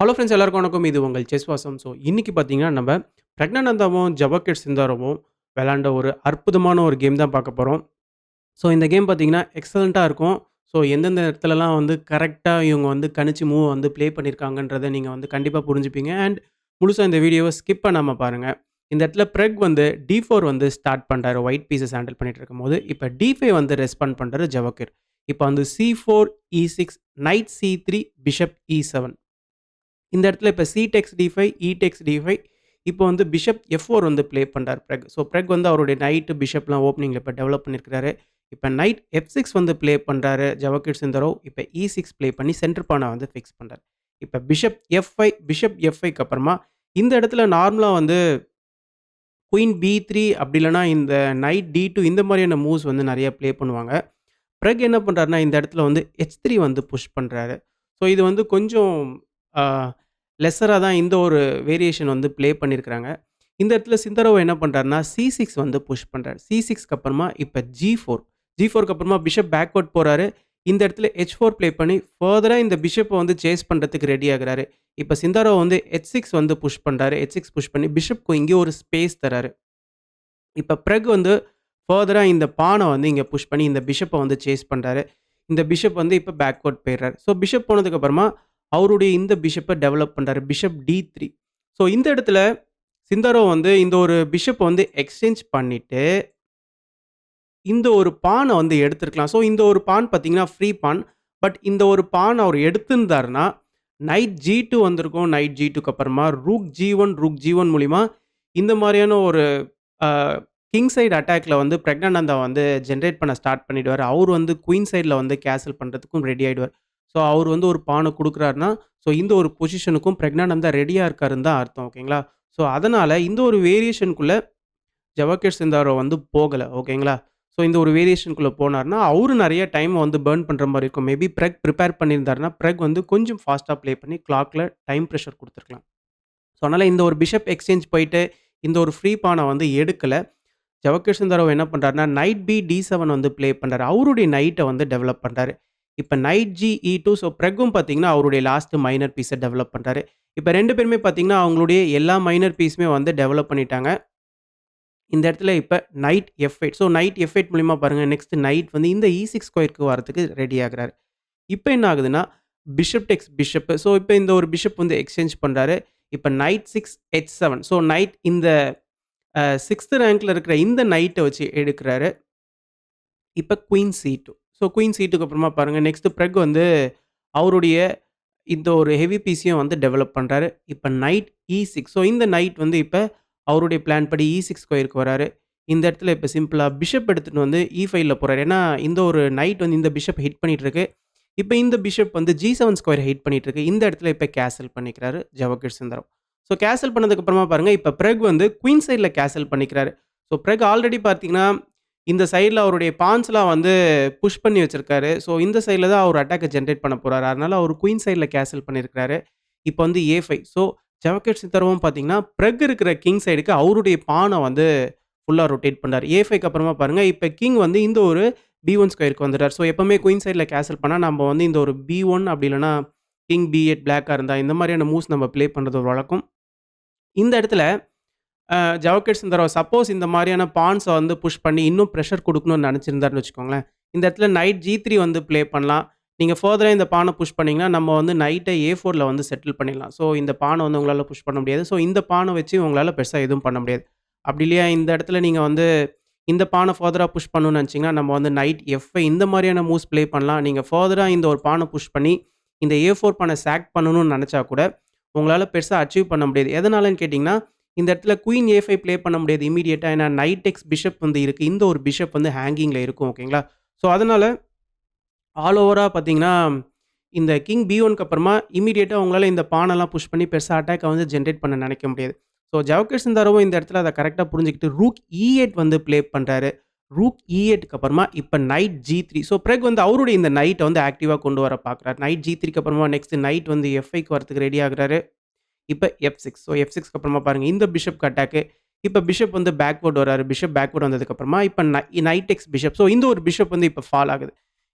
Hello friends எல்லாருக்கும் வணக்கம். இது உங்கள் செஸ் வாசம். ஸோ இன்னைக்கு பார்த்தீங்கன்னா, நம்ம பிரக்னானந்தாவும், ஜவஹர் சிந்தாரோவும் விளையாண்ட ஒரு அற்புதமான ஒரு கேம் தான் பார்க்க போறோம். ஸோ இந்த கேம் பார்த்தீங்கன்னா, எக்ஸலன்ட்டா இருக்கும். ஸோ எந்தெந்த இடத்துலலாம் வந்து கரெக்ட்டா இவங்க வந்து கணிச்சு மூவ் வந்து ப்ளே பண்ணியிருக்காங்கன்றத நீங்க வந்து கண்டிப்பா புரிஞ்சுப்பீங்க. அண்ட் முழுசா இந்த வீடியோவ ஸ்கிப் பண்ணாம பாருங்க. இந்த இடத்துல பிரெக் வந்து டி4 வந்து ஸ்டார்ட் பண்றாரு. ஒயிட் பீஸஸ் ஹேண்டில் பண்ணிட்டு இருக்கும்போது, இப்ப டி5 வந்து ரெஸ்பாண்ட் பண்றாரு ஜவஹர். இப்ப வந்து சி4, இ6, நைட் சி3, பிஷப் இ7. இந்த இடத்துல இப்ப சி டெக்ஸ் டி5, இ டெக்ஸ் டி5. இப்போ வந்து பிஷப் எஃப்4 வந்து ப்ளே பண்றாரு பிரெக். ஸோ பிரெக் வந்து அவருடைய நைட், பிஷப்லாம் ஓப்பனிங்ல இப்ப டெவலப் பண்ணியிருக்கிறாரு. இப்ப நைட் எஃப்6 வந்து ப்ளே பண்றாரு ஜவஹர் சிந்தரோவ். இப்ப இ6 ப்ளே பண்ணி சென்டர் பான வந்து ஃபிக்ஸ் பண்றாரு. இப்ப பிஷப் எஃப்5க்கு அப்புறமா இந்த இடத்துல நார்மலா வந்து குயின் பி3 அப்படி இல்லன்னா இந்த நைட் டி2 இந்த மாதிரியான மூவ்ஸ் வந்து நெறைய ப்ளே பண்ணுவாங்க. பிறகு என்ன பண்றாருன்னா, இந்த இடத்துல வந்து எச்3 வந்து புஷ் பண்றாரு. ஸோ இது வந்து கொஞ்சம் அ லெஸ்ஸரா தான் இந்த ஒரு வேரியேஷன் வந்து ப்ளே பண்ணியிருக்கிறாங்க. இந்த இடத்துல சிந்தரோவ் என்ன பண்றாருன்னா, சி6 வந்து புஷ் பண்றாரு. சி6க்கு அப்புறமா இப்ப ஜி4. ஜி4க்கு அப்புறமா பிஷப் பேக்வர்ட் போறாரு. இந்த இடத்துல எச்4 ப்ளே பண்ணி ஃபர்தரா இந்த பிஷப்ப வந்து சேஸ் பண்றதுக்கு ரெடி ஆகுறாரு. இப்ப சிந்தரோவ் வந்து எச்6 வந்து புஷ் பண்றாரு. எச்6 புஷ் பண்ணி பிஷப்க்கு இங்கே ஒரு ஸ்பேஸ் தராரு. இப்ப பிறகு வந்து ஃபர்தரா இந்த பான வந்து இங்க புஷ் பண்ணி இந்த பிஷப்ப வந்து சேஸ் பண்றாரு. இந்த பிஷப் வந்து இப்ப பேக்வர்ட் போயிறாரு. ஸோ பிஷப் போனதுக்கு அப்புறமா அவருடைய இந்த பிஷப்ப டெவலப் பண்றாரு. பிஷப் டி3. ஸோ இந்த இடத்துல சிந்தரோவ் வந்து இந்த ஒரு பிஷப் வந்து எக்ஸ்சேஞ்ச் பண்ணிட்டு, இந்த ஒரு பான வந்து எடுத்திருக்கலாம். ஸோ இந்த ஒரு பான் பார்த்தீங்கன்னா, ஃப்ரீ பான். பட் இந்த ஒரு பான் அவர் எடுத்திருந்தாருன்னா, நைட் ஜி2 வந்திருக்கும். நைட் ஜி2க்கு அப்புறமா ரூக் ஜி1, ரூக் ஜி1 மூலியமா இந்த மாரியான ஒரு அ கிங் சைடு அட்டாக்ல வந்து பிரக்னானந்தா வந்து ஜெனரேட் பண்ண ஸ்டார்ட் பண்ணிடுவாரு. அவரு வந்து குயின் சைட்ல வந்து கேசல் பண்றதுக்கும் ரெடி ஆயிடுவாரு. ஸோ அவரு வந்து ஒரு பான குடுக்குறாருன்னா, ஸோ இந்த ஒரு பொசிஷனுக்கும் பிரக்னானந்தா ரெடியா இருக்காருன்னு தான் அர்த்தம். ஓகேங்களா? ஸோ அதனால இந்த ஒரு வேரியேஷன்க்குள்ள ஜவஹர் சிந்தாரோ வந்து போகல. ஓகேங்களா? ஸோ இந்த ஒரு வேரியேஷன்க்குள்ள போனாருன்னா, அவரு நெறைய டைம் வந்து பர்ன் பண்ற மாரி இருக்கும். மேபி பிரெக் பிரிப்பேர் பண்ணியிருந்தாருன்னா, பிரெக் வந்து கொஞ்சம் ஃபாஸ்ட்டா ப்ளே பண்ணி கிளாக்ல டைம் பிரஷர் குடுத்துருக்கலாம். ஸோ அதனால இந்த ஒரு பிஷப் எக்ஸ்சேஞ்ச் போயிட்டு, இந்த ஒரு ஃப்ரீ பான வந்து எடுக்கல. ஜவஹர் சிந்தாரோவ் என்ன பண்றாருன்னா, நைட் பி டி7 வந்து ப்ளே பண்றாரு. அவருடைய நைட்ட வந்து டெவலப் பண்றாரு. இப்ப நைட் ஜி இ2. ஸோ பிரெக்கும் பார்த்தீங்கன்னா, அவருடைய லாஸ்ட் மைனர் பீஸ டெவலப் பண்றாரு. இப்ப 2 பேருமே பார்த்தீங்கன்னா, அவங்களுடைய எல்லா மைனர் பீஸுமே வந்து டெவலப் பண்ணிட்டாங்க. இந்த இடத்துல இப்ப நைட் எஃப்8. ஸோ நைட் எஃப்8 மூலியமா பாருங்க, நெக்ஸ்ட் நைட் வந்து இந்த இ6 ஸ்கொயர்க்கு வரதுக்கு ரெடி ஆகுறாரு. இப்ப என்ன ஆகுதுன்னா, பிஷப் டெக்ஸ் பிஷப். ஸோ இப்ப இந்த ஒரு பிஷப் வந்து எக்ஸ்சேஞ்ச் பண்றாரு. இப்ப நைட் 6 எச்7. ஸோ நைட் இந்த 6த் ரேங்க்ல இருக்கிற இந்த நைட்ட வச்சு எடுக்குறாரு. இப்ப குயின் சி2. ஸோ குயின் சி2க்கு அப்புறமா பாருங்க, நெக்ஸ்ட் பிரெக் வந்து அவருடைய இந்த ஒரு ஹெவி பீஸையும் வந்து டெவலப் பண்றாரு. இப்ப நைட் இ6. ஸோ இந்த நைட் வந்து இப்ப அவருடைய பிளான் படி இ6 ஸ்கொயருக்கு வராரு. இந்த இடத்துல இப்ப சிம்பிளா பிஷப் எடுத்துட்டு வந்து இ5ல போறாரு. ஏன்னா, இந்த ஒரு நைட் வந்து இந்த பிஷப் ஹிட் பண்ணிட்டு இருக்கு. இப்ப இந்த பிஷப் வந்து ஜி7 ஸ்கொயர் ஹிட் பண்ணிட்டு இருக்கு. இந்த இடத்துல இப்ப கேசல் பண்ணிக்கிறாரு ஜவஹர் சிந்தரோவ். ஸோ கேசல் பண்ணதுக்கு அப்புறமா பாருங்க, இப்ப பிரெக் வந்து குயின் சைட்ல கேசல் பண்ணிக்கிறாரு. ஸோ பிரெக் ஆல்ரெடி பார்த்தீங்கன்னா, இந்த சைட்ல அவருடைய பான்ஸ்லாம் வந்து புஷ் பண்ணி வச்சிருக்காரு. ஸோ இந்த சைட்ல தான் அவர் அட்டாக்க ஜெனரேட் பண்ண போறாரு. அதனால அவரு குயின் சைட்ல கேசல் பண்ணியிருக்கிறாரு. இப்ப வந்து ஏ5. ஸோ ஜவஹர் சிந்தரோவும் பார்த்தீங்கன்னா, பிரெக் இருக்கிற கிங் சைடுக்கு அவருடைய பான வந்து ஃபுல்லா ரொட்டேட் பண்றாரு. ஏ5க்கு அப்புறமா பாருங்க, இப்ப கிங் வந்து இந்த ஒரு பி1 ஸ்கொயருக்கு வந்துட்டார். ஸோ எப்பவுமே குயின் சைட்ல கேசல் பண்ணா நம்ம வந்து இந்த ஒரு பி1 அப்படி இல்லன்னா கிங் பி8 பிளாக்கா இருந்தா இந்த மாதிரியான மூவ்ஸ் நம்ம ப்ளே பண்றது ஒரு வழக்கம். இந்த இடத்துல ஜவஹர் சிந்தரோவ் சப்போஸ் இந்த மாரியான பான்ஸ வந்து புஷ் பண்ணி இன்னும் பிரஷர் குடுக்கணும்னு நெனச்சிருந்தாருன்னு வச்சுக்கோங்களேன். இந்த இடத்துல நைட் ஜி3 வந்து ப்ளே பண்ணலாம். நீங்க ஃபர்தரா இந்த பான புஷ் பண்ணீங்கன்னா, நம்ம வந்து நைட்ட ஏ4ல வந்து செட்டில் பண்ணிடலாம். ஸோ இந்த பான வந்து உங்களால புஷ் பண்ண முடியாது. ஸோ இந்த பான வச்சு உங்களால பெருசா எதுவும் பண்ண முடியாது. அப்படி இல்லையா, இந்த இடத்துல நீங்க வந்து இந்த பான ஃபர்தரா புஷ் பண்ணணும்னு நெனச்சீங்கன்னா, நம்ம வந்து நைட் எஃப்5 இந்த மாரியான மூவ்ஸ் ப்ளே பண்ணலாம். நீங்க ஃபர்தரா இந்த ஒரு பான புஷ் பண்ணி, இந்த ஏ4 பான சாக் பண்ணணும்னு நெனச்சா கூட, உங்களால பெருசா அச்சீவ் பண்ண முடியாது. எதனாலன்னு கேட்டீங்கன்னா, இந்த இடத்துல குயின் ஏ5 ப்ளே பண்ண முடியாது இம்மீடியட்டா. ஏன்னா நைட் டெக்ஸ் பிஷப் வந்து இருக்கு. இந்த ஒரு பிஷப் வந்து ஹேங்கிங்ல இருக்கும். ஓகேங்களா? ஸோ அதனால ஆல் ஓவரா பார்த்தீங்கன்னா, இந்த கிங் பி1க்கு அப்புறமா இம்மீடியட்டா உங்களால இந்த பானெல்லாம் புஷ் பண்ணி பெருசா அட்டாக்க வந்து ஜெனரேட் பண்ண நெனைக்க முடியாது. ஸோ ஜவஹர் சிந்தாரோவும் இந்த இடத்துல அத கரெக்ட்டா புரிஞ்சுகிட்டு ரூக் இ8 வந்து ப்ளே பண்றாரு. ரூக் இ8க்கு அப்புறமா இப்ப நைட் ஜி3. ஸோ பிறகு வந்து அவருடைய இந்த நைட்ட வந்து ஆக்டிவா கொண்டு வர பார்க்குறாரு. நைட் ஜி3க்கு அப்புறமா நெக்ஸ்ட் நைட் வந்து எஃப்5க்கு வரதுக்கு ரெடி ஆகுறாரு. இப்ப எஃப்6. ஸோ எஃப்6க்கு அப்புறமா பாருங்க, இந்த பிஷப்க்கு அட்டாக்கு. இப்ப பிஷப் வந்து பேக்வர்ட் வராரு. பிஷப் பேக்வர்ட் வந்ததுக்கு அப்புறமா இப்ப நைட் டெக்ஸ் பிஷப். ஸோ இந்த ஒரு பிஷப் வந்து இப்ப ஃபால் ஆகுது.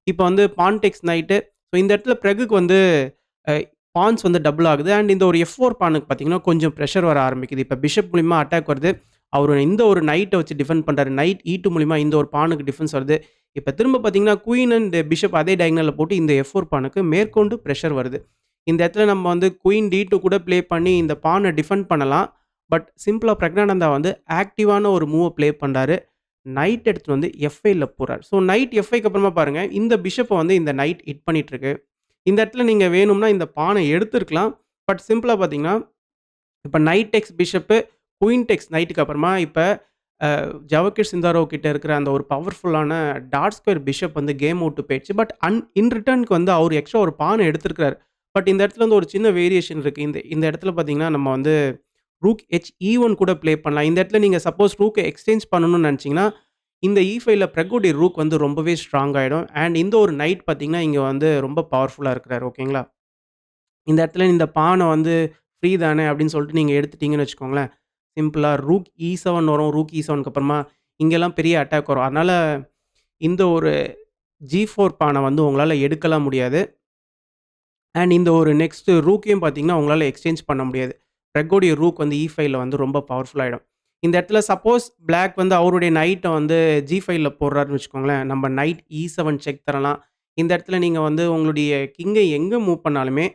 இப்ப வந்து பான் டெக்ஸ் நைட்டு. ஸோ இந்த இடத்துல பிறகுக்கு வந்து அ பான்ஸ் வந்து டபுள் ஆகுது. அண்ட் இந்த ஒரு F4 பானுக்கு பார்த்தீங்கன்னா, கொஞ்சம் பிரஷர் வர ஆரம்பிக்குது. இப்ப பிஷப் மூலியமா அட்டாக் வருது. அவரு இந்த ஒரு நைட்ட வச்சு டிஃபெண்ட் பண்றாரு. நைட் E2 மூலியமா இந்த ஒரு பானுக்கு டிஃபென்ஸ் வருது. இப்ப திரும்ப பார்த்தீங்கன்னா, குயின் அண்ட் பிஷப் அதே டயகனல்ல போட்டு இந்த F4 பானுக்கு மேற்கொண்டு பிரஷர் வருது. இந்த இடத்துல நம்ம வந்து குயின் D2 கூட ப்ளே பண்ணி இந்த பான டிஃபெண்ட் பண்ணலாம். பட் சிம்பிளா பிரக்னானந்தா வந்து ஆக்டிவான ஒரு மூவ ப்ளே பண்றாரு. நைட் எடுத்துட்டு வந்து F5ல போறாரு. ஸோ நைட் F5க்கு அப்புறமா பாருங்க, இந்த பிஷப்ப வந்து இந்த நைட் ஹிட் பண்ணிட்டு இருக்கு. இந்த இடத்துல நீங்க வேணும்னா இந்த பான எடுத்திருக்கலாம். பட் சிம்பிளா பார்த்தீங்கன்னா, இப்ப knight takes bishop, queen takes நைட்டுக்கு அப்புறமா இப்ப ஜவஹர் சிந்தாரோவ் கிட்ட இருக்கிற அந்த ஒரு பவர்ஃபுல்லான டாட் ஸ்கொயர் பிஷப் வந்து கேம் விட்டு போயிடுச்சு. பட் இன் ரிட்டர்னுக்கு வந்து அவரு எக்ஸ்ட்ரா ஒரு பான எடுத்திருக்கிறாரு. பட் இந்த இடத்துல வந்து ஒரு சின்ன வேரியேஷன் இருக்கு. இந்த இந்த இடத்துல பார்த்தீங்கன்னா, நம்ம வந்து ரூக் HE1 கூட ப்ளே பண்ணலாம். இந்த இடத்துல நீங்க சப்போஸ் ரூக்க எக்ஸ்சேஞ்ச் பண்ணணும்னு நெனச்சீங்கன்னா, இந்த E5ல பிரகோடி ரூக் வந்து ரொம்பவே ஸ்ட்ராங் ஆயிடும். அண்ட் இந்த ஒரு நைட் பார்த்தீங்கன்னா, இங்க வந்து ரொம்ப பவர்ஃபுல்லா இருக்கிறாரு. ஓகேங்களா? இந்த இடத்துல இந்த பான வந்து ஃப்ரீ தானே அப்படின்னு சொல்லிட்டு நீங்க எடுத்துட்டீங்கன்னு வச்சுக்கோங்களேன். சிம்பிளா ரூக் E7 வரும். ரூக் E7க்கு அப்புறமா இங்கெல்லாம் பெரிய அட்டாக் வரும். அதனால இந்த ஒரு G4 பான வந்து உங்களால எடுக்கலாம் முடியாது. அண்ட் இந்த ஒரு நெக்ஸ்ட் ரூக்கையும் பார்த்தீங்கன்னா, உங்களால எக்ஸ்சேஞ்ச் பண்ண முடியாது. ரெக்கோடைய ரூக் வந்து E5ல வந்து ரொம்ப பவர்ஃபுல் ஆயிடும். இந்த இடத்துல சப்போஸ் பிளாக் வந்து அவருடைய நைட்ட வந்து G5ல போடுறாருன்னு வச்சுக்கோங்களேன், நம்ம நைட் E7 செக் தரலாம். இந்த இடத்துல நீங்க வந்து உங்களுடைய கிங்க எங்க மூவ் பண்ணாலுமே,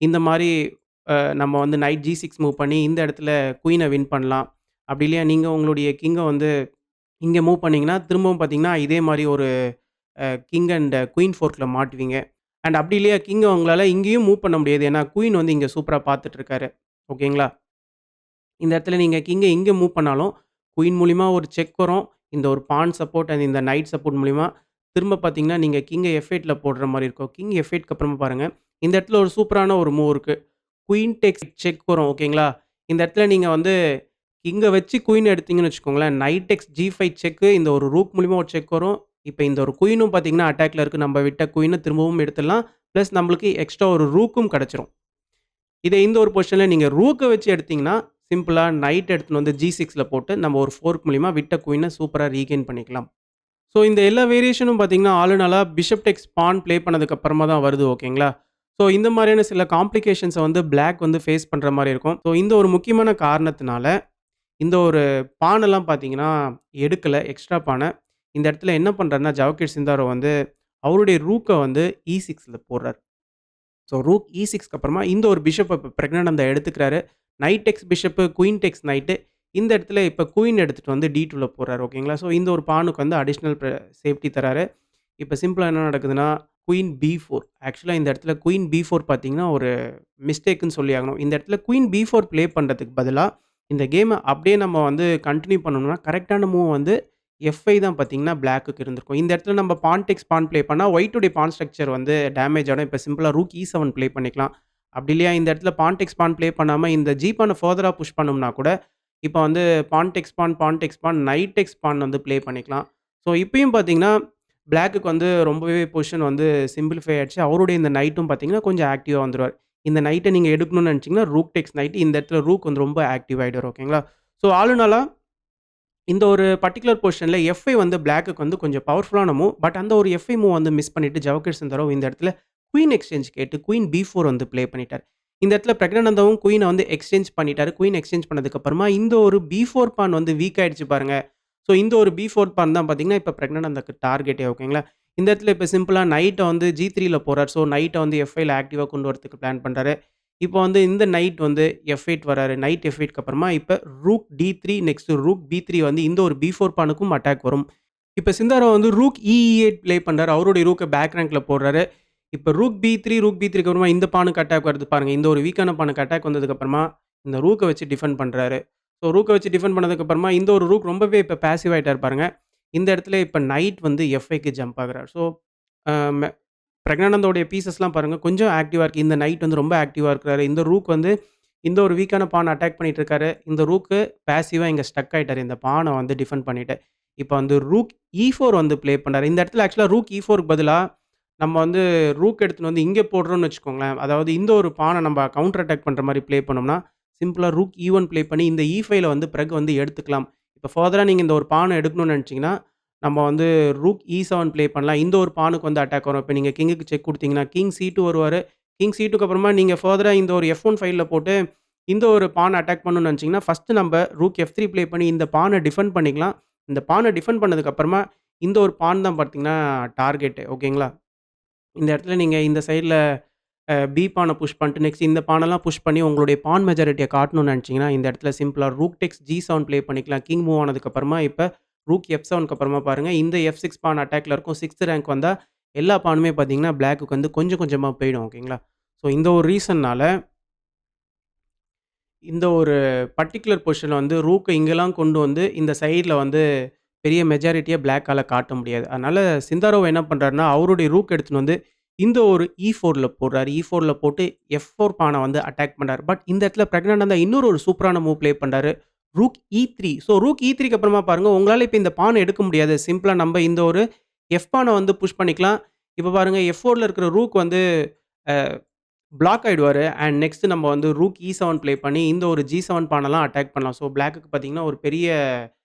இந்த மாரி நம்ம வந்து நைட் G6 மூவ் பண்ணி இந்த இடத்துல குயின வின் பண்ணலாம். அப்படி இல்லையா நீங்க உங்களுடைய கிங்க வந்து இங்க மூவ் பண்ணீங்கன்னா, திரும்பவும் பார்த்தீங்கன்னா, இதே மாரி ஒரு கிங் அண்ட் குயின் ஃபோர்க்ல மாட்டுவீங்க. அண்ட் அப்படி இல்லையா கிங்க உங்களால இங்கேயும் மூவ் பண்ண முடியாது. ஏன்னா, குயின் வந்து இங்க சூப்பரா பார்த்துட்டு இருக்காரு. ஓகேங்களா? இந்த இடத்துல நீங்க கிங்க எங்க மூவ் பண்ணாலும், குயின் மூலியமா ஒரு செக் வரும். இந்த ஒரு பான் சப்போர்ட் அண்ட் இந்த நைட் சப்போர்ட் மூலியமா திரும்ப பார்த்தீங்கன்னா, நீங்க கிங்க F8ல போடுற மாரி இருக்கும். கிங் F8க்கு அப்புறமா பாருங்க, இந்த இடத்துல ஒரு சூப்பரான ஒரு மூவ் இருக்கு. குயின் டேக்ஸ் செக் வரும். ஓகேங்களா? இந்த இடத்துல நீங்க வந்து கிங்க வச்சு குயின் எடுத்தீங்கன்னு வச்சுக்கோங்களேன், நைட் டேக்ஸ் G5 செக்கு இந்த ஒரு ரூக் மூலியமா ஒரு செக் வரும். இப்ப இந்த ஒரு குயினும் பார்த்தீங்கன்னா, அட்டாக்ல இருக்கு. நம்ம விட்ட குயின திரும்பவும் எடுத்துடலாம். பிளஸ் நம்மளுக்கு எக்ஸ்ட்ரா ஒரு ரூக்கும் கிடைச்சிரும். இதே இந்த ஒரு பொசிஷன்ல நீங்க ரூக்க வச்சு எடுத்தீங்கன்னா, சிம்பிளா நைட் எடுத்துன்னு வந்து G6ல போட்டு நம்ம ஒரு ஃபோர்க் மூலியமா விட்ட குயின சூப்பரா ரீகெயின் பண்ணிக்கலாம். ஸோ இந்த எல்லா வேரியேஷனும் பார்த்தீங்கன்னா, ஆல் இன் ஆலா பிஷப் டேக்ஸ் பான் ப்ளே பண்ணதுக்கு அப்புறமா தான் வருது. ஓகேங்களா? ஸோ இந்த மாரியான சில காம்ப்ளிகேஷன்ஸ வந்து பிளாக் வந்து ஃபேஸ் பண்ற மாரி இருக்கும். ஸோ இந்த ஒரு முக்கியமான காரணத்தினால, இந்த ஒரு பானெல்லாம் பார்த்தீங்கன்னா, எடுக்கல எக்ஸ்ட்ரா பான. இந்த இடத்துல என்ன பண்றாருன்னா, ஜவஹர் சிந்தாரோ வந்து அவருடைய ரூக்க வந்து E6ல போடுறாரு. ஸோ ரூக் E6க்கு அப்புறமா இந்த ஒரு பிஷப்ப இப்ப பிரக்னானந்தா எடுத்துக்கிறாரு. Knight takes bishop, queen takes knight. இந்த இடத்துல இப்ப குயின் எடுத்துட்டு வந்து D2ல போடுறாரு. ஓகேங்களா? ஸோ இந்த ஒரு பானுக்கு வந்து அடிஷனல் சேஃப்டி தராரு. இப்ப சிம்பிளா என்ன நடக்குதுன்னா, குயின் B4 ஆக்சுவலா இந்த இடத்துல குயின் B4 பார்த்தீங்கன்னா, ஒரு மிஸ்டேக்குன்னு சொல்லி ஆகணும். இந்த இடத்துல குயின் B4 ப்ளே பண்றதுக்கு பதிலா, இந்த கேம அப்படியே நம்ம வந்து கன்டின்யூ பண்ணணும்னா, கரெக்ட்டான மூவ் வந்து F5 தான் பார்த்தீங்கன்னா, பிளாக்குக்கு இருந்திருக்கும். இந்த இடத்துல நம்ம பான் டேக்ஸ் பான் ப்ளே பண்ணா, ஒயிட்டுடைய பான் ஸ்ட்ரக்சர் வந்து டேமேஜ் ஆயிடும். இப்ப சிம்பிளா ரூக் E7 ப்ளே பண்ணிக்கலாம். அப்படி இல்லையா இந்த இடத்துல பான் டேக்ஸ் பான் ப்ளே பண்ணாம, இந்த G பான ஃபர்தரா புஷ் பண்ணோம்னா கூட, இப்ப வந்து பான் டேக்ஸ் பான், பான் டேக்ஸ் பான், நைட் டேக்ஸ் பான் வந்து ப்ளே பண்ணிக்கலாம். ஸோ இப்பயும் பார்த்தீங்கன்னா, பிளாக்குக்கு வந்து ரொம்பவே பொசிஷன் வந்து சிம்பிளிஃபை ஆயிடுச்சு. அவருடைய இந்த நைட்டும் பார்த்தீங்கன்னா, கொஞ்சம் ஆக்டிவா வந்துருவாரு. இந்த நைட்ட நீங்க எடுக்கணும்னு நெனச்சீங்கன்னா, ரூக் டேக்ஸ் நைட் இந்த இடத்துல ரூக் வந்து ரொம்ப ஆக்டிவ் ஆயிடுவாரு. ஓகேங்களா? ஸோ ஆல் இன் ஆலா இந்த ஒரு பர்ட்டிகுலர் பொசிஷன்ல F5 வந்து பிளாக்குக்கு வந்து கொஞ்சம் பவர்ஃபுல்லான மூவ். பட் அந்த ஒரு F5 மூவ் வந்து மிஸ் பண்ணிட்டு ஜவஹர் சிந்தாரோ இந்த இடத்துல குயின் எக்ஸ்சேஞ்ச் கேட்டு குயின் B4 வந்து ப்ளே பண்ணிட்டாரு. இந்த இடத்துல பிரக்னானந்தாவும் குயின வந்து எக்ஸ்சேஞ்ச் பண்ணிட்டாரு. குயின் எக்ஸ்சேஞ்ச் பண்ணதுக்கு அப்புறமா இந்த ஒரு B4 பான் வந்து வீக் ஆயிடுச்சு பாருங்க. ஸோ இந்த ஒரு B4 பான் தான் பார்த்தீங்கன்னா, இப்ப பிரக்னானந்தாக்கு டார்கெட்டே. ஓகேங்களா? இந்த இடத்துல இப்ப சிம்பிளா நைட்ட வந்து G3ல போறாரு. ஸோ நைட்ட வந்து F5ல ஆக்டிவா கொண்டு வரதுக்கு பிளான் பண்றாரு. இப்போ வந்து இந்த நைட் வந்து F8 வராரு. நைட் F8க்கு அப்புறமா இப்ப rook D3 next rook B3 வந்து இந்த ஒரு B4 பானுக்கும் அட்டாக் வரும். இப்ப சிந்தாரோ வந்து ரூக் E8 ப்ளே பண்றாரு. அவருடைய ரூக்க பேக் ரேங்க்ல போடுறாரு. இப்ப ரூக் B3க்கு அப்புறமா இந்த பானுக்கு அட்டாக் வருது பாருங்க. இந்த ஒரு வீக்கான பானுக்கு அட்டாக் வந்ததுக்கு அப்புறமா இந்த ரூக்க வச்சு டிஃபெண்ட் பண்றாரு. ஸோ ரூக்க வச்சு டிஃபெண்ட் பண்ணதுக்கு அப்புறமா இந்த ஒரு ரூக் ரொம்பவே இப்ப பாசிவ் ஆயிட்டாரு பாருங்க. இந்த இடத்துல இப்ப நைட் வந்து F5க்கு ஜம்ப் ஆகுறாரு. ஸோ அ மெ பிரக்னானந்தோடைய பீஸஸ்லாம் பாருங்க கொஞ்சம் ஆக்டிவா இருக்கு. இந்த நைட் வந்து ரொம்ப ஆக்டிவா இருக்கிறாரு. இந்த ரூக் வந்து இந்த ஒரு வீக்கான பான அட்டாக் பண்ணிட்டு இருக்காரு. இந்த ரூக்கு பாசிவா இங்க ஸ்டக் ஆயிட்டாரு. இந்த பான வந்து டிஃபெண்ட் பண்ணிட்டு. இப்ப வந்து ரூக் E4 வந்து ப்ளே பண்றாரு. இந்த இடத்துல ஆக்சுவலா ரூக் E4க்கு பதிலா நம்ம வந்து ரூக் எடுத்துட்டு வந்து இங்க போடுறோம்னு வச்சுக்கோங்களேன். அதாவது இந்த ஒரு பான நம்ம கவுண்டர் அட்டாக் பண்ற மாரி ப்ளே பண்ணோம்னா, சிம்பிளா ரூக் E1 ப்ளே பண்ணி இந்த E5ல வந்து பிறகு வந்து எடுத்துக்கலாம். இப்ப ஃபர்தரா நீங்க இந்த ஒரு பான எடுக்கணும்னு நெனச்சீங்கன்னா, நம்ம வந்து ரூக் E7 ப்ளே பண்ணலாம். இந்த ஒரு பானுக்கு வந்து அட்டாக் வரும். இப்ப நீங்க கிங்குக்கு செக் குடுத்தீங்கன்னா, கிங் C2 வருவாரு. கிங் C2க்கு அப்புறமா நீங்க ஃபர்தரா இந்த ஒரு F1 ஃபைல்ல போட்டு இந்த ஒரு பான் அட்டாக் பண்ணணும்னு நெனச்சீங்கன்னா, ஃபர்ஸ்ட்டு நம்ப ரூக் F3 ப்ளே பண்ணி இந்த பான டிஃபெண்ட் பண்ணிக்கலாம். இந்த பான டிஃபெண்ட் பண்ணதுக்கு அப்புறமா, இந்த ஒரு பான் தான் பார்த்தீங்கன்னா டார்கெட்டு ஓகேங்களா? இந்த இடத்துல நீங்க இந்த சைட்ல பி பான புஷ் பண்ணிட்டு நெக்ஸ்ட் இந்த பானெல்லாம் புஷ் பண்ணி உங்களுடைய பான் மெஜாரிட்டிய காட்டணும்னு நெனச்சீங்கன்னா, இந்த இடத்துல சிம்பிளா ரூக் டேக்ஸ் G7 ப்ளே பண்ணிக்கலாம். கிங் மூவ் ஆனதுக்கு அப்புறமா இப்ப ரூக் F7க்கு அப்புறமா பாருங்க, இந்த F6 பான் அட்டாக்ல இருக்கும். 6த் ரேங்க் வந்தா எல்லா பானுமே பார்த்தீங்கன்னா, பிளாக்குக்கு வந்து கொஞ்சம் கொஞ்சமா போயிடும் ஓகேங்களா? ஸோ இந்த ஒரு ரீசன்னால இந்த ஒரு பர்ட்டிகுலர் பொசிஷன்ல வந்து ரூக்க இங்கலாம் கொண்டு வந்து இந்த சைட்ல வந்து பெரிய மெஜாரிட்டியா பிளாக்கால காட்ட முடியாது. அதனால சிந்தாரோவ் என்ன பண்றாருன்னா, அவருடைய ரூக் எடுத்துன்னு வந்து இந்த ஒரு E4ல போடுறாரு. E4ல போட்டு F4 பான வந்து அட்டாக் பண்றாரு. பட் இந்த இடத்துல பிரக்னானந்தா இன்னொரு ஒரு சூப்பரான மூவ் ப்ளே பண்றாரு. Rook E3. ஸோ ரூக் E3க்கு அப்புறமா பாருங்க, உங்களால இப்ப இந்த பான எடுக்க முடியாது. சிம்பிளா நம்ப இந்த ஒரு F பான வந்து புஷ் பண்ணிக்கலாம். இப்ப பாருங்க F4ல இருக்கிற ரூக் வந்து அ பிளாக் ஆயிடுவாரு. அண்ட் நெக்ஸ்ட் நம்ம வந்து ரூக் E7 ப்ளே பண்ணி இந்த ஒரு G7 பானெல்லாம் அட்டாக் பண்ணலாம். ஸோ பிளாக்குக்கு பார்த்தீங்கன்னா, ஒரு பெரிய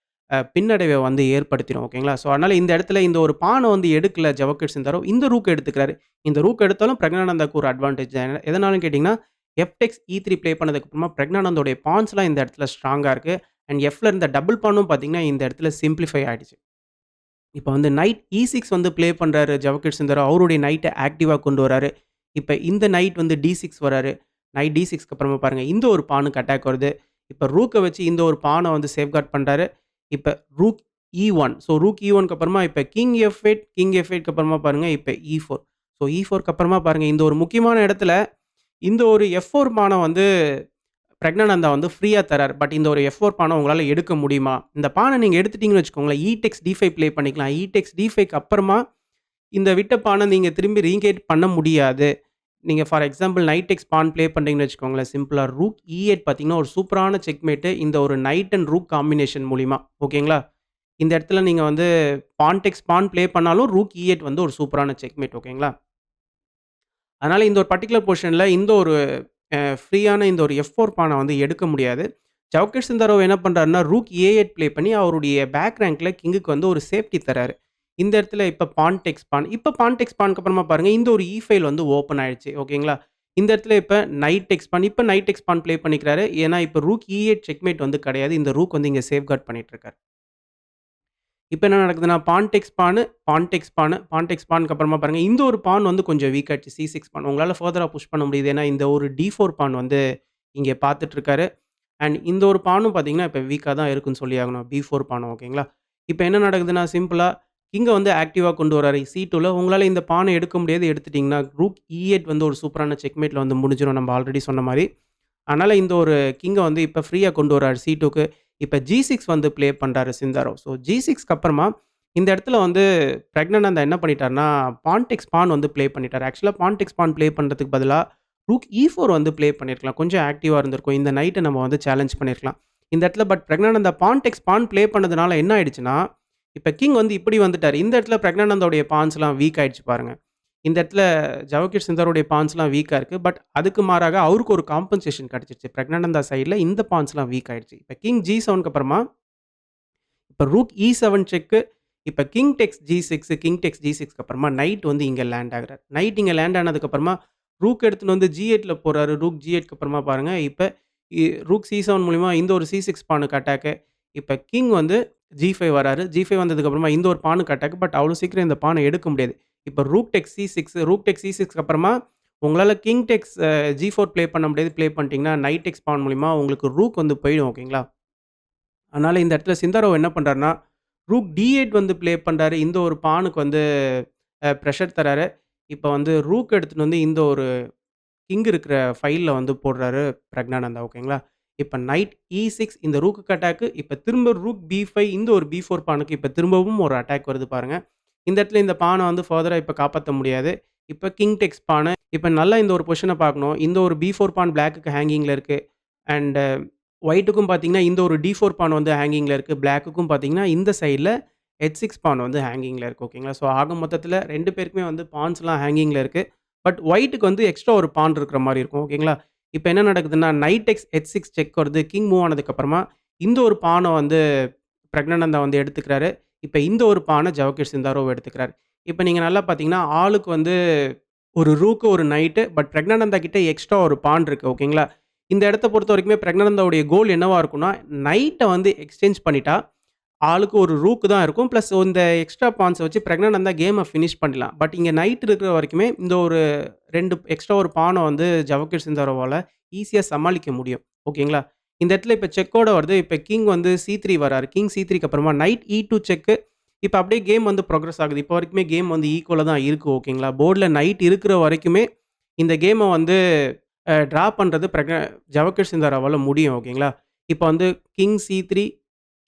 பின்னடைவ வந்து ஏற்படுத்திரும். ஓகேங்களா? ஸோ அதனால இந்த இடத்துல இந்த ஒரு பான வந்து எடுக்கல ஜவஹர் சிந்தாரோ. இந்த ரூக் எடுத்துக்கிறாரு. இந்த ரூக் எடுத்தாலும் பிரக்னானந்தாக்கு ஒரு அட்வான்டேஜ் தான். எதனாலன்னு கேட்டீங்கன்னா, எஃப் E3 ப்ளே பண்ணதுக்கு அப்புறமா பிரக்னானந்தோடைய பான்ஸ்லாம் இந்த இடத்துல ஸ்ட்ராங்கா இருக்கு. அண்ட் எஃப்ல இருந்த டபுள் பானும் பார்த்தீங்கன்னா, இந்த இடத்துல சிம்ப்ளிஃபை ஆயிடுச்சு. இப்ப வந்து நைட் E6 வந்து ப்ளே பண்றாரு ஜவஹர் சிந்தாரோ. அவருடைய நைட்ட ஆக்டிவா கொண்டு வராரு. இப்ப இந்த நைட் வந்து D6 வராரு. நைட் D6க்கு அப்புறமா பாருங்க, இந்த ஒரு பானுக்கு அட்டாக் வருது. இப்ப ரூக்க வச்சு இந்த ஒரு பான வந்து சேஃப்கார்ட் பண்றாரு. இப்ப ரூக் E1. ஸோ ரூக் E1க்கு அப்புறமா இப்ப கிங் F8, கிங் F8க்கு அப்புறமா பாருங்க, இப்ப E4. ஸோ E4க்கு அப்புறமா பாருங்க, இந்த ஒரு முக்கியமான இடத்துல இந்த ஒரு F4 பான வந்து பிரக்னானந்தா வந்து ஃப்ரீயா தராரு. பட் இந்த ஒரு F4 பான உங்களால எடுக்க முடியுமா? இந்த பான நீங்க எடுத்துட்டீங்கன்னு வச்சுக்கோங்களேன், E-Tex D5 ப்ளே பண்ணிக்கலாம். E-Tex D5க்கு அப்புறமா இந்த விட்ட பான நீங்க திரும்பி ரீகெயின் பண்ண முடியாது. நீங்க for example knight x pawn play பண்றீங்கன்னு வச்சுக்கோங்களேன். சிம்பிளா ரூக் E8 பார்த்தீங்கன்னா, ஒரு சூப்பரான செக்மேட் இந்த ஒரு நைட் அண்ட் ரூக் காம்பினேஷன் மூலியமா. ஓகேங்களா? இந்த இடத்துல நீங்க வந்து பான் டெக்ஸ் பான் ப்ளே பண்ணாலும் ரூக் E8 வந்து ஒரு சூப்பரான செக்மேட். ஓகேங்களா? அதனால இந்த ஒரு பர்ட்டிகுலர் பொசிஷன்ல இந்த ஒரு ஃப்ரீயான இந்த ஒரு F4 பான வந்து எடுக்க முடியாது. ஜவஹர் சிந்தாரோவ் என்ன பண்றாருன்னா, ரூக் A8 ப்ளே பண்ணி அவருடைய பேக் ரேங்க்ல கிங்குக்கு வந்து ஒரு சேஃப்டி தராரு. இந்த இடத்துல இப்ப பான் டெக்ஸ் பான். இப்ப பான் டெக்ஸ் பான்க்கு அப்புறமா பாருங்க, இந்த ஒரு E ஃபைல் வந்து ஓப்பன் ஆயிடுச்சு. ஓகேங்களா? இந்த இடத்துல இப்ப நைட் டெக்ஸ் பான். இப்ப நைட் டெக்ஸ் பான் ப்ளே பண்ணிக்கிறாரு. ஏன்னா, இப்ப ரூக் E8 செக்மேட் வந்து கிடையாது. இந்த ரூக் வந்து இங்க சேஃப்கார்ட் பண்ணிட்டு இருக்காரு. இப்ப என்ன நடக்குதுன்னா, பான் டெக்ஸ் பானு, பான் டெக்ஸ் பானு, பான் டெக்ஸ் பான்க்கு அப்புறமா பாருங்க, இந்த ஒரு பான் வந்து கொஞ்சம் வீக் ஆயிடுச்சு. C6 பான். உங்களால ஃபர்தரா புஷ் பண்ண முடியுது. ஏன்னா, இந்த ஒரு D4 பான் வந்து இங்க பார்த்துட்டு இருக்காரு. அண்ட் இந்த ஒரு பானும் பார்த்தீங்கன்னா, இப்ப வீக்கா தான் இருக்குன்னு சொல்லி ஆகணும். B4 பானம் ஓகேங்களா? இப்ப என்ன நடக்குதுன்னா, சிம்பிளா கிங்க வந்து ஆக்டிவா கொண்டு வராரு C2ல. உங்களால இந்த பான எடுக்க முடியாது. எடுத்துட்டீங்கன்னா, ரூக் E8 வந்து ஒரு சூப்பரான செக்மேட்ல வந்து முடிஞ்சிரும். நம்ம ஆல்ரெடி சொன்ன மாரி. அதனால இந்த ஒரு கிங்க வந்து இப்ப ஃப்ரீயா கொண்டு வராரு C2க்கு. இப்ப G6 வந்து ப்ளே பண்றாரு சிந்தாரோ. ஸோ G6க்கு அப்புறமா இந்த இடத்துல வந்து பிரக்னானந்தா என்ன பண்ணிட்டாருன்னா, பான் டெக்ஸ் பான் வந்து ப்ளே பண்ணிட்டாரு. ஆக்சுவலா பான் டெக்ஸ் பான் ப்ளே பண்றதுக்கு பதிலா ரூக் E4 வந்து ப்ளே பண்ணியிருக்கலாம். கொஞ்சம் ஆக்டிவா இருந்திருக்கும். இந்த நைட்ட நம்ம வந்து சேலஞ்ச் பண்ணியிருக்கலாம். இந்த இடத்துல but Praggnanandhaa pawn takes pawn play பண்ணதுனால என்ன ஆயிடுச்சுன்னா, இப்ப கிங் வந்து இப்படி வந்துட்டாரு. இந்த இடத்துல பிரக்னானந்தாவுடைய பான்ஸ்லாம் வீக் ஆயிடுச்சு பாருங்க. இந்த இடத்துல ஜவஹர் சிந்தாரோடைய பான்ஸ்லாம் வீக்கா இருக்கு. பட் அதுக்கு மாறாக அவருக்கு ஒரு காம்பன்சேஷன் கிடைச்சிருச்சு. பிரக்னானந்தா சைட்ல இந்த பான்ஸ்லாம் வீக் ஆயிடுச்சு. இப்ப கிங் G7க்கு அப்புறமா இப்ப ரூக் E7 செக்கு. இப்ப கிங் டெக்ஸ் G6, கிங் டெக்ஸ் G6க்கு அப்புறமா நைட் வந்து இங்க லேண்ட் ஆகுறாரு. நைட் இங்க லேண்ட் ஆனதுக்கு அப்புறமா ரூக் எடுத்துட்டு வந்து G8ல போறாரு. ரூக் G8க்கு அப்புறமா பாருங்க, இப்ப ரூக் C7 மூலியமா இந்த ஒரு C6 பானுக்கு அட்டாக்கு. இப்ப கிங் வந்து G5 வராரு. G5 வந்ததுக்கு அப்புறமா இந்த ஒரு பானுக்கு அட்டாக். பட் அவ்வளோ சீக்கிரம் இந்த பான எடுக்க முடியாது. இப்ப ரூக் டெக்ஸ் C6, ரூக் டெக்ஸ் C6க்கு அப்புறமா உங்களால கிங் டெக்ஸ் G4 ப்ளே பண்ண முடியாது. ப்ளே பண்ணிட்டீங்கன்னா, நைட் டெக்ஸ் பான் மூலியமா உங்களுக்கு ரூக் வந்து போயிடும். ஓகேங்களா? அதனால இந்த இடத்துல சிந்தாரோவ் என்ன பண்றாருன்னா, ரூக் D8 வந்து ப்ளே பண்றாரு. இந்த ஒரு பானுக்கு வந்து பிரஷர் தராரு. இப்ப வந்து ரூக் எடுத்துட்டு வந்து இந்த ஒரு கிங் இருக்கிற ஃபைல்ல வந்து போடுறாரு பிரக்னானந்தா. ஓகேங்களா? இப்ப நைட் E6 இந்த ரூக்குக்கு அட்டாக்கு. இப்ப திரும்ப ரூக் B5 இந்த ஒரு B4 பானுக்கு இப்ப திரும்பவும் ஒரு அட்டாக் வருது பாருங்க. இந்த இடத்துல இந்த பான வந்து ஃபர்தரா இப்ப காப்பாத்த முடியாது. இப்ப கிங் டெக்ஸ் பானு. இப்ப நல்லா இந்த ஒரு பொசிஷன பார்க்கணும். இந்த ஒரு B4 பான் பிளாக்குக்கு ஹேங்கிங்ல இருக்கு. அண்ட் ஒயிட்டுக்கும் பார்த்தீங்கன்னா, இந்த ஒரு D4 பான் வந்து ஹேங்கிங்ல இருக்கு. பிளாக்குக்கும் பார்த்தீங்கன்னா, இந்த சைட்ல H6 பான் வந்து ஹேங்கிங்ல இருக்கு. ஓகேங்களா? ஸோ ஆக மொத்தத்தில 2 பேருக்குமே வந்து பான்ஸ்லாம் ஹேங்கிங்ல இருக்கு. பட் ஒயிட்டுக்கு வந்து எக்ஸ்ட்ரா ஒரு பான் இருக்கிற மாரி இருக்கும். ஓகேங்களா? இப்ப என்ன நடக்குதுன்னா, நைட் எக்ஸ் H6 செக் வருது. கிங் மூவ் ஆனதுக்கு அப்புறமா, இந்த ஒரு பான வந்து பிரக்னானந்தா வந்து எடுத்துக்கிறாரு. இப்ப இந்த ஒரு பான ஜவஹர் சிந்தாரோவ் எடுத்துக்கிறாரு. இப்ப நீங்க நல்லா பார்த்தீங்கன்னா, ஆளுக்கு வந்து ஒரு ரூக்கு, ஒரு நைட்டு. பட் பிரக்னானந்தா கிட்ட எக்ஸ்ட்ரா ஒரு பான் இருக்கு. ஓகேங்களா? இந்த இடத்த பொறுத்தவரைக்குமே பிரக்னானந்தாவுடைய கோல் என்னவா இருக்கும்னா, நைட்ட வந்து எக்ஸ்சேஞ்ச் பண்ணிட்டா, ஆளுக்கு ஒரு ரூக் தான் இருக்கும். பிளஸ் இந்த எக்ஸ்ட்ரா பான்ஸ வச்சு பிரக்னானந்தா கேம ஃபினிஷ் பண்ணிடலாம். பட் இங்க நைட் இருக்கிற வரைக்குமே இந்த ஒரு 2 எக்ஸ்ட்ரா ஒரு பான வந்து ஜவஹர் சிந்தாரோவால ஈஸியா சமாளிக்க முடியும். ஓகேங்களா? இந்த இடத்துல இப்ப செக்கோட வருது. இப்ப கிங் வந்து C3 வராரு. கிங் C3க்கு அப்புறமா நைட் E2 செக். இப்ப அப்படியே கேம் வந்து புரோகிரஸ் ஆகுது. இப்போ வரைக்குமே கேம் வந்து ஈக்குவலா தான் இருக்கு. ஓகேங்களா? போர்ட்ல நைட் இருக்கிற வரைக்குமே இந்த கேம வந்து டிரா பண்றது ஜவஹர் சிந்தாராவால முடியும். ஓகேங்களா? இப்ப வந்து king C3,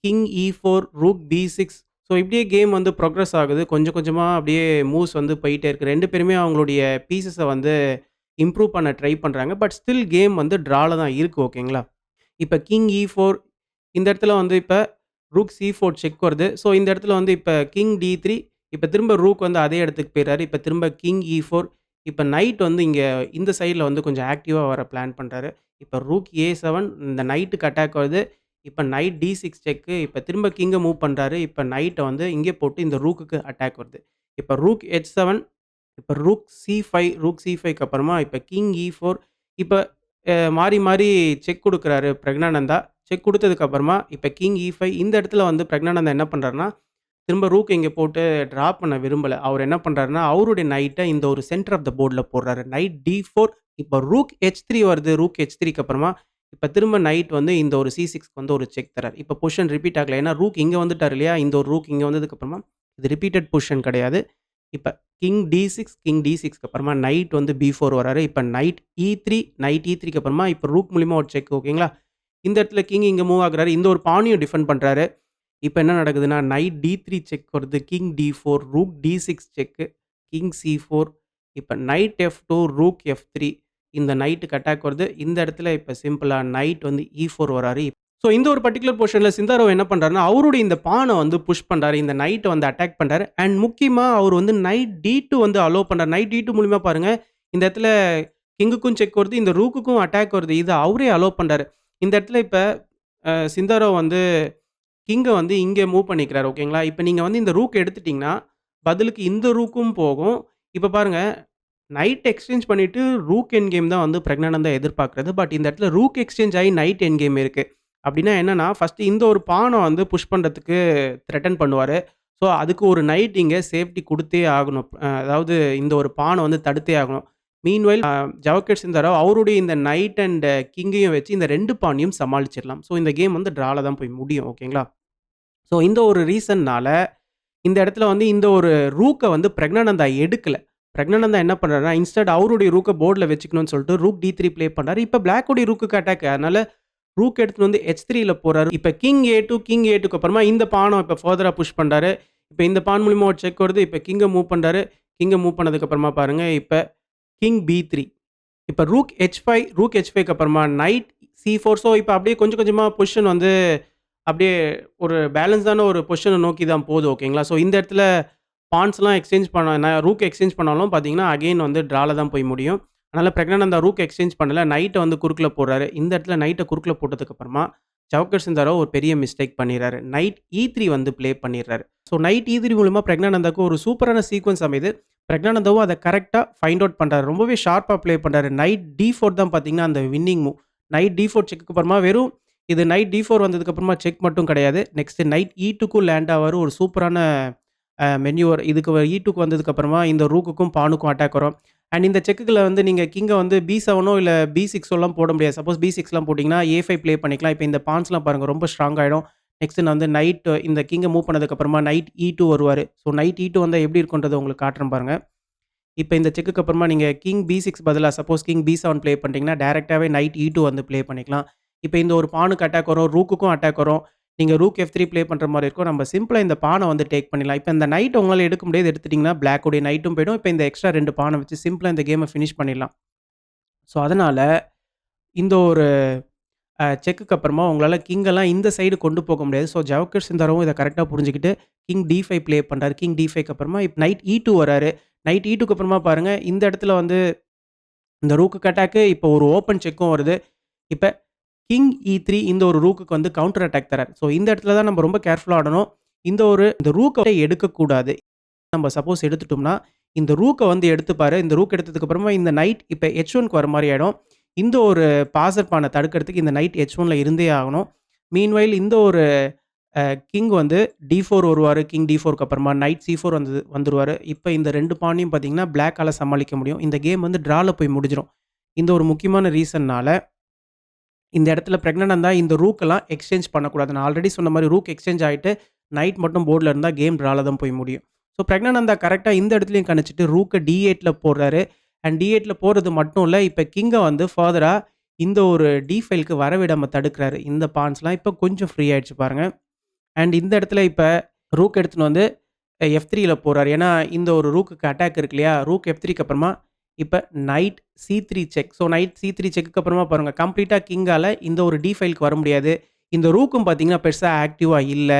king E4, rook B6. So இப்படியே கேம் வந்து புரோகிரஸ் ஆகுது. கொஞ்சம் கொஞ்சமா அப்படியே மூவ்ஸ் வந்து போயிட்டே இருக்கு. 2 பேருமே அவங்களுடைய பீஸஸ வந்து இம்ப்ரூவ் பண்ண ட்ரை பண்றாங்க. பட் ஸ்டில் கேம் வந்து ட்ரால தான் இருக்கு. ஓகேங்களா? இப்ப கிங் E4 இந்த இடத்துல வந்து இப்ப ரூக் C4 செக் வருது. ஸோ இந்த இடத்துல வந்து இப்ப கிங் D3 இப்ப திரும்ப ரூக் வந்து அதே இடத்துக்கு போயிறாரு. இப்ப திரும்ப கிங் E4 இப்ப நைட் வந்து இங்க இந்த சைட்ல வந்து கொஞ்சம் ஆக்டிவா வர பிளான் பண்றாரு. இப்ப ரூக் A7 இந்த நைட்டுக்கு அட்டாக் வருது. இப்ப நைட் D6 செக்கு. இப்ப திரும்ப கிங்க மூவ் பண்றாரு. இப்ப நைட்ட வந்து இங்கே போட்டு இந்த ரூக்குக்கு அட்டாக் வருது. இப்ப ரூக் H7 இப்ப ரூக் C5 ரூக் C5க்கு அப்புறமா இப்ப கிங் E4 இப்ப மாறி மாறி செக் குடுக்குறாரு பிரக்னானந்தா. செக் குடுத்ததுக்கு அப்புறமா இப்ப கிங் E5 இந்த இடத்துல வந்து பிரக்னானந்தா என்ன பண்றாருன்னா, திரும்ப ரூக் இங்க போட்டு டிராப் பண்ண விரும்பல. அவரு என்ன பண்றாருன்னா, அவருடைய நைட்ட இந்த ஒரு சென்டர் ஆஃப் த போர்ட்ல போடுறாரு. நைட் D4 இப்ப ரூக் H3 வருது. ரூக் H3க்கு அப்புறமா இப்ப திரும்ப நைட் வந்து இந்த ஒரு C6க்கு வந்து ஒரு செக் தராரு. இப்ப பொசிஷன் ரிப்பீட் ஆகல. ஏன்னா ரூக் இங்க வந்துட்டாரு இல்லையா? இந்த ஒரு ரூக் இங்க வந்ததுக்கு அப்புறமா இது ரிப்பீட்டட் பொசிஷன் கிடையாது. இப்ப கிங் D6 கிங் D6க்கு அப்புறமா நைட் வந்து B4 வராரு. இப்ப நைட் E3 நைட் E3க்கு அப்புறமா இப்ப ரூக் மூலியமா ஒரு செக். ஓகேங்களா? இந்த இடத்துல கிங் இங்க மூவ் ஆகுறாரு. இந்த ஒரு பாணியும் டிஃபெண்ட் பண்றாரு. இப்ப என்ன நடக்குதுன்னா, நைட் D3 செக் வருது. கிங் D4 ரூக் D6 செக்கு. கிங் C4 இப்ப நைட் F2 ரூக் F3 இந்த நைட்டுக்கு அட்டாக் வருது. இந்த இடத்துல இப்ப சிம்பிளா நைட் வந்து E4 வராரு. ஸோ இந்த ஒரு பர்ட்டிகுலர் பொசிஷன்ல சிந்தாரோ என்ன பண்றாருன்னா, அவருடைய இந்த பான வந்து புஷ் பண்றாரு. இந்த நைட்ட வந்து அட்டாக் பண்றாரு. அண்ட் முக்கியமா அவரு வந்து நைட் D2 வந்து அலோவ் பண்றாரு. நைட் D2 மூலியமா பாருங்க, இந்த இடத்துல கிங்குக்கும் செக் வருது. இந்த ரூக்குக்கும் அட்டாக் வருது. இத அவரே அலோவ் பண்றாரு. இந்த இடத்துல இப்ப சிந்தாரோ வந்து கிங்க வந்து இங்க மூவ் பண்ணிக்கிறாரு. ஓகேங்களா? இப்ப நீங்க வந்து இந்த ரூக் எடுத்துட்டீங்கன்னா, பதிலுக்கு இந்த ரூக்கும் போகும். இப்ப பாருங்க, நைட் எக்ஸ்சேஞ்ச் பண்ணிட்டு ரூக் எண்ட் கேம் தான் வந்து பிரக்னானந்தா எதிர்பார்க்கிறது. பட் இந்த இடத்துல ரூக் எக்ஸ்சேஞ்ச் ஆயி நைட் எண்ட் கேம் இருக்கு. அப்டின்னா என்னன்னா, ஃபர்ஸ்ட்டு இந்த ஒரு பான வந்து புஷ் பண்றதுக்கு த்ரெட்டன் பண்ணுவாரு. ஸோ, அதுக்கு ஒரு நைட் இங்க சேஃப்டி குடுத்தே ஆகணும். அதாவது இந்த ஒரு பான வந்து தடுத்தே ஆகணும். மீன்வைல் ஜவஹர் சிந்தாரோ அவருடைய இந்த நைட் அண்ட் கிங்கையும் வச்சு இந்த 2 பானையும் சமாளிச்சிடலாம். ஸோ, இந்த கேம் வந்து ட்ரால தான் போய் முடியும். ஓகேங்களா? ஸோ, இந்த ஒரு ரீசன்னால இந்த இடத்துல வந்து இந்த ஒரு ரூக்க வந்து பிரக்னானந்தா எடுக்கல. பிரக்னானந்தா என்ன பண்றாருன்னா, இன்ஸ்டெட் அவருடைய ரூக்க போர்ட்ல வச்சுக்கணும்னு சொல்லிட்டு ரூக் D3 ப்ளே பண்றாரு. இப்ப பிளாக்குடைய ரூக்குக்கு அட்டாக். அதனால ரூக் எடுத்துட்டு வந்து H3ல போறாரு. இப்ப கிங் A2 கிங் A2க்கு அப்புறமா இந்த பானம் இப்ப ஃபர்தரா புஷ் பண்றாரு. இப்ப இந்த பான் மூலியமா ஒரு செக் வருது. இப்ப கிங்க மூவ் பண்றாரு. கிங்க மூவ் பண்ணதுக்கு அப்புறமா பாருங்க, இப்ப கிங் B3 இப்ப ரூக் H5க்கு அப்புறமா நைட் C4. ஸோ, இப்ப அப்படியே கொஞ்சம் கொஞ்சமா பொசிஷன் வந்து அப்படியே ஒரு பேலன்ஸான ஒரு பொசிஷன நோக்கி தான் போது. ஓகேங்களா? ஸோ, இந்த இடத்துல பான்ஸ்லாம் எக்ஸ்சேஞ்ச் ரூக் எக்ஸ்சேஞ்ச் பண்ணாலும் பார்த்தீங்கன்னா, அகைன் வந்து ட்ரால தான் போய் முடியும். அதனால பிரக்னானந்தா ரூக் எக்ஸ்சேஞ்ச் பண்ணல. நைட்ட வந்து குறுக்குல போடுறாரு. இந்த இடத்துல நைட்ட குறுக்குல போட்டதுக்கு அப்புறமா, ஜவஹர் சிந்தாரோ ஒரு பெரிய மிஸ்டேக் பண்ணிறாரு. நைட் E3 வந்து ப்ளே பண்ணிறாரு. ஸோ, நைட் E3 மூலியமா பிரக்னானந்தாக்கு ஒரு சூப்பரான சீக்வென்ஸ் அமையுது. பிரக்னானந்தாவும் அத கரெக்ட்டா ஃபைண்ட் அவுட் பண்றாரு. ரொம்பவே ஷார்ப்பா ப்ளே பண்றாரு. நைட் D4 தான் பார்த்தீங்கன்னா, அந்த வின்னிங் மூவ். நைட் D4 செக்குக்கு அப்புறமா வெறும் இது நைட் D4 வந்ததுக்கு அப்புறமா செக் மட்டும் கிடையாது. நெக்ஸ்ட் நைட் E2க்கும் லேண்ட் ஆவாரு. ஒரு சூப்பரான மென்யூவர் இதுக்கு E2க்கு வந்ததுக்கு அப்புறமா இந்த ரூக்குக்கும், பானுக்கும் அட்டாக் வரும். அண்ட் இந்த செக்குகள வந்து நீங்க கிங்க வந்து B7ஓ இல்ல B6ஓலாம் போட முடியாது. சப்போஸ் B6லாம் போட்டீங்கன்னா, A5 ப்ளே பண்ணிக்கலாம். இப்ப இந்த பான்ஸ்லாம் பாருங்க ரொம்ப ஸ்ட்ராங் ஆயிடும். நெக்ஸ்ட் நான் வந்து நைட் இந்த கிங்க மூவ் பண்ணதுக்கு அப்புறமா நைட் E2 வருவாரு. ஸோ, நைட் E2 வந்தா எப்படி இருக்குன்றத உங்களுக்கு காட்டுறேன் பாருங்க. இப்ப இந்த செக்குக்கு அப்புறமா நீங்க கிங் B6 பதிலா சப்போஸ் கிங் B7 ப்ளே பண்றீங்கன்னா, டைரக்ட்டாவே நைட் E2 வந்து ப்ளே பண்ணிக்கலாம். இப்ப இந்த ஒரு பானுக்கு அட்டாக் வரும். ரூக்குக்கும் அட்டாக் வரும். நீங்க ரூக் F3 ப்ளே பண்ற மாரி இருக்கும். நம்ம சிம்பிளா இந்த பான வந்து டேக் பண்ணிடலாம். இப்ப இந்த நைட் உங்களால எடுக்க முடியாது. எடுத்துட்டீங்கன்னா, பிளாக் உடைய நைட்டும் போயிடும். இப்ப இந்த எக்ஸ்ட்ரா 2 பான வச்சு சிம்பிளா இந்த கேம ஃபினிஷ் பண்ணிடலாம். ஸோ, அதனால இந்த ஒரு செக்குக்கு அப்புறமா உங்களால கிங்கெல்லாம் இந்த சைடு கொண்டு போக முடியாது. ஸோ, ஜவஹர் சிந்தாராவும் இத கரெக்ட்டா புரிஞ்சுகிட்டு கிங் D5 ப்ளே பண்றாரு. கிங் D5க்கு அப்புறமா இப்ப நைட் E2 வராரு. நைட் E2க்கு அப்புறமா பாருங்க, இந்த இடத்துல வந்து இந்த ரூக்குக்கு அட்டாக்கு இப்ப ஒரு ஓப்பன் செக்கும் வருது. இப்ப கிங் E3 இந்த ஒரு ரூக்குக்கு வந்து கவுண்டர் அட்டாக் தரார். ஸோ, இந்த இடத்துல தான் நம்ம ரொம்ப கேர்ஃபுல்லா ஆடணும். இந்த ரூக்க எடுக்கக்கூடாது. நம்ம சப்போஸ் எடுத்துட்டோம்னா, இந்த ரூக்க வந்து எடுத்துப்பாரு. இந்த ரூக் எடுத்ததுக்கு அப்புறமா இந்த நைட் இப்ப H1க்கு வர மாரி ஆயிடும். இந்த ஒரு பாசர் பான தடுக்கிறதுக்கு இந்த நைட் H1ல இருந்தே ஆகணும். மீன்வைல் இந்த ஒரு கிங் வந்து D4 வருவாரு. கிங் D4க்கு அப்புறமா நைட் C4 வந்துருவாரு. இப்ப இந்த 2 பானையும் பார்த்தீங்கன்னா, பிளாக்கால சமாளிக்க முடியும். இந்த கேம் வந்து ட்ரால போய் முடிஞ்சிரும். இந்த ஒரு முக்கியமான ரீசன்னால இந்த இடத்துல பிரெக்னன்ட் இந்த ரூக்கெல்லாம் எக்ஸ்சேஞ்ச் பண்ணக்கூடாது. நான் ஆல்ரெடி சொன்ன மாரி ரூக் எக்ஸ்சேஞ்ச் ஆயிட்டு, நைட் மட்டும் போர்ட்ல இருந்தா கேம் ட்ரால தான் போய் முடியும். ஸோ பிரெக்னன்ட் கரெக்ட்டா இந்த இடத்துலயும் கணிச்சுட்டு ரூக்க D8ல போடுறாரு. அண்ட் D8ல போடுறது மட்டும் இல்ல, இப்ப கிங்க வந்து ஃபர்தரா இந்த ஒரு D5க்கு வரவிடாம தடுக்கிறாரு. இந்த பான்ஸ்லாம் இப்ப கொஞ்சம் ஃப்ரீ ஆயிடுச்சு பாருங்க. அண்ட் இந்த இடத்துல இப்ப ரூக் எடுத்துன்னு வந்து F3ல போறாரு. ஏன்னா, இந்த ஒரு ரூக்குக்கு அட்டாக் இருக்கு இல்லையா? ரூக் F3க்கு அப்புறமா இப்ப night C3 check. So night C3 செக்குக்கு அப்புறமா பாருங்க, கம்ப்ளீட்டா கிங்கால இந்த ஒரு D5க்கு வர முடியாது. இந்த ரூக்கும் பார்த்தீங்கன்னா, பெருசா ஆக்டிவா இல்ல.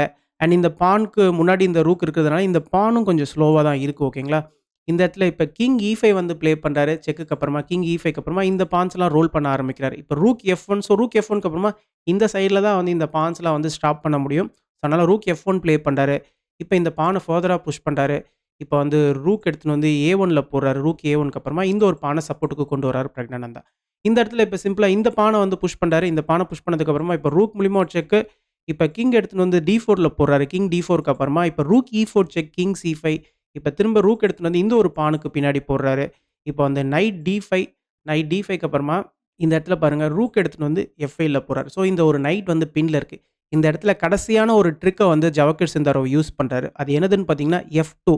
அண்ட் இந்த பான்க்கு முன்னாடி இந்த ரூக் இருக்கிறதுனால, இந்த பானும் கொஞ்சம் ஸ்லோவா தான் இருக்கு. ஓகேங்களா? இந்த இடத்துல இப்ப கிங் E5 வந்து ப்ளே பண்றாரு. செக்குக்கு அப்புறமா கிங் E5க்கு அப்புறமா இந்த பான்ஸ்லாம் ரோல் பண்ண ஆரம்பிக்கிறாரு. இப்ப ரூக் F1. ஸோ ரூக் F1க்கு அப்புறமா இந்த சைட்ல தான் வந்து இந்த பான்ஸ்லாம் வந்து ஸ்டாப் பண்ண முடியும். ஸோ அதனால ரூக் F1 ப்ளே பண்றாரு. இப்ப இந்த பான ஃபர்தரா புஷ் பண்றாரு. இப்ப வந்து ரூக் எடுத்துன்னு வந்து A1ல போடுறாரு. ரூக் A1க்கு அப்புறமா இந்த ஒரு பான சப்போர்ட்டுக்கு கொண்டு வராரு பிரக்னானந்தா. இந்த இடத்துல இப்ப சிம்பிளா இந்த பான வந்து புஷ் பண்றாரு. இந்த பான புஷ் பண்ணதுக்கு அப்புறமா இப்ப ரூக் மூலியமா ஒரு செக். இப்ப கிங் எடுத்துன்னு வந்து D4ல போடுறாரு. கிங் D4க்கு அப்புறமா இப்ப rook E4 check, king C5. இப்ப திரும்ப ரூக் எடுத்துன்னு வந்து இந்த ஒரு பானுக்கு பின்னாடி போடுறாரு. இப்ப வந்து நைட் D5, நைட் D5க்கு அப்புறமா இந்த இடத்துல பாருங்க ரூக் எடுத்துன்னு வந்து F5ல போறாரு. ஸோ இந்த ஒரு நைட் வந்து பின்ல இருக்கு. இந்த இடத்துல கடைசியான ஒரு ட்ரிக்க வந்து ஜவஹர் சிந்தாரோ யூஸ் பண்றாரு. அது என்னதுன்னு பார்த்தீங்கன்னா F2.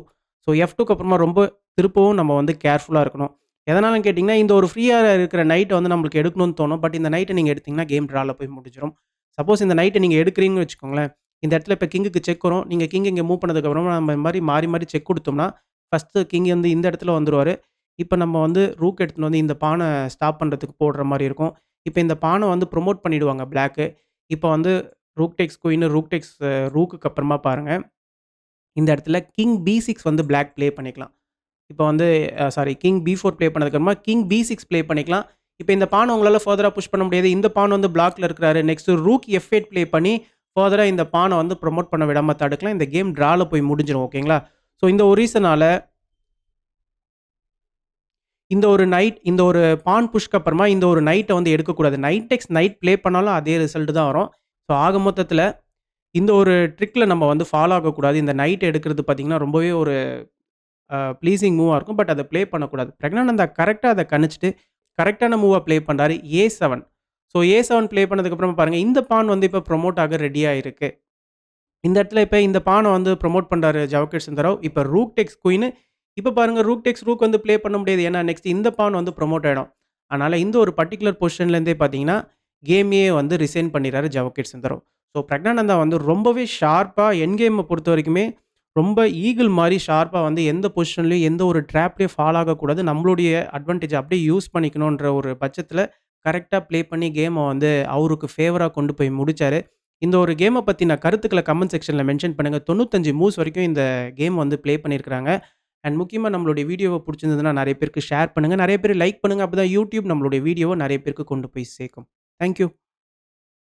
ஸோ F2க்கு அப்புறமா ரொம்ப திருப்பவும் நம்ம வந்து கேர்ஃபுல்லா இருக்கணும். எதனாலன்னு கேட்டீங்கன்னா, இந்த ஒரு ஃப்ரீயா இருக்கிற நைட்ட வந்து நம்மளுக்கு எடுக்கணும்னு தோணும். பட் இந்த நைட்ட நீங்க எடுத்தீங்கன்னா கேம் ட்ரால போய் முடிஞ்சிரும். சப்போஸ் இந்த நைட்ட நீங்க எடுக்கிறீங்கன்னு வச்சுக்கோங்களேன், இந்த இடத்துல இப்ப கிங்குக்கு செக் வரும். நீங்க கிங் இங்க மூவ் பண்ணதுக்கு அப்புறமா நம்ம இந்த மாரி மாறி மாறி செக் குடுத்தோம்னா, ஃபர்ஸ்ட்டு கிங் வந்து இந்த இடத்துல வந்துருவாரு. இப்ப நம்ம வந்து ரூக் எடுத்துன்னு வந்து இந்த பான ஸ்டாப் பண்றதுக்கு போடுற மாரி இருக்கும். இப்ப இந்த பான வந்து புரமோட் பண்ணிடுவாங்க பிளாக்கு. இப்ப வந்து rook takes queen, rook takes ரூக்குக்கு அப்புறமா பாருங்க, இந்த இடத்துல கிங் B6 வந்து பிளாக் ப்ளே பண்ணிக்கலாம். இப்ப வந்து சாரி கிங் B4 ப்ளே பண்ணதுக்கு அப்புறமா கிங் B6 ப்ளே பண்ணிக்கலாம். இப்ப இந்த பான உங்களால ஃபர்தரா புஷ் பண்ண முடியாது. இந்த பான் வந்து பிளாக்ல இருக்கிறாரு. நெக்ஸ்ட் ரூக் F8 ப்ளே பண்ணி ஃபர்தரா இந்த பான வந்து புரமோட் பண்ண விடாம தடுக்கலாம். இந்த கேம் ட்ரால போய் முடிஞ்சிரும். ஓகேங்களா? ஸோ இந்த ஒரு ரீசனால இந்த ஒரு நைட் இந்த ஒரு பான் புஷ்க்கு அப்புறமா இந்த ஒரு நைட்ட வந்து எடுக்கக்கூடாது. நைட் டெக்ஸ் நைட் ப்ளே பண்ணாலும் அதே ரிசல்ட் தான் வரும். ஸோ ஆக மொத்தத்தில இந்த ஒரு ட்ரிக்ல நம்ம வந்து ஃபாலோ ஆகக்கூடாது. இந்த நைட் எடுக்கிறது பார்த்தீங்கன்னா, ரொம்பவே ஒரு ப்ளீசிங் மூவா இருக்கும். பட் அத ப்ளே பண்ணக்கூடாது. பிரக்னானந்தா கரெக்ட்டா அத கணிச்சுட்டு, கரெக்ட்டான மூவா ப்ளே பண்றாரு. A7. ஸோ A7 ப்ளே பண்ணதுக்கு அப்புறமா பாருங்க, இந்த பான் வந்து இப்ப ப்ரமோட் ஆக ரெடியா இருக்கு. இந்த இடத்துல இப்ப இந்த பான வந்து ப்ரமோட் பண்றாரு ஜவஹர் சுந்தரவ். இப்ப ரூக் டெக்ஸ் குயின். இப்ப பாருங்க ரூக் டெக்ஸ் ரூக் வந்து ப்ளே பண்ண முடியாது. ஏன்னா நெக்ஸ்ட் இந்த பான் வந்து ப்ரமோட் ஆயிடும். அதனால இந்த ஒரு பர்ட்டிகுலர் பொசிஷன்ல இருந்தே பார்த்தீங்கன்னா, கேமையே வந்து ரிசைன் பண்ணிறாரு ஜவஹர் சுந்தரவ். ஸோ பிரக்னானந்தா வந்து ரொம்பவே ஷார்ப்பா எண்ட் கேம பொறுத்தவரைக்குமே ரொம்ப ஈகிள் மாரி ஷார்ப்பா வந்து எந்த பொசிஷன்லயும், எந்த ஒரு ட்ராப்லயும் ஃபால் ஆகக்கூடாது. நம்மளுடைய அட்வான்டேஜ் அப்படியே யூஸ் பண்ணிக்கணுன்ற ஒரு பட்சத்தில கரெக்ட்டா ப்ளே பண்ணி கேம வந்து அவருக்கு ஃபேவரா கொண்டு போய் முடிச்சாரு. இந்த ஒரு கேம பத்தின கருத்துக்கள கமெண்ட் செக்ஷன்ல மென்ஷன் பண்ணுங்க. 95 மூவ்ஸ் வரைக்கும் இந்த கேம் வந்து ப்ளே பண்ணியிருக்கிறாங்க. அண்ட் முக்கியமா நம்மளுடைய வீடியோவ புடிச்சிருந்ததுன்னா நெறைய பேருக்கு ஷேர் பண்ணுங்க. நெறைய பேர் லைக் பண்ணுங்க. அப்பதான் YouTube நம்மளுடைய வீடியோவ நெறைய பேருக்கு கொண்டு போய் சேர்க்கும். Thank you.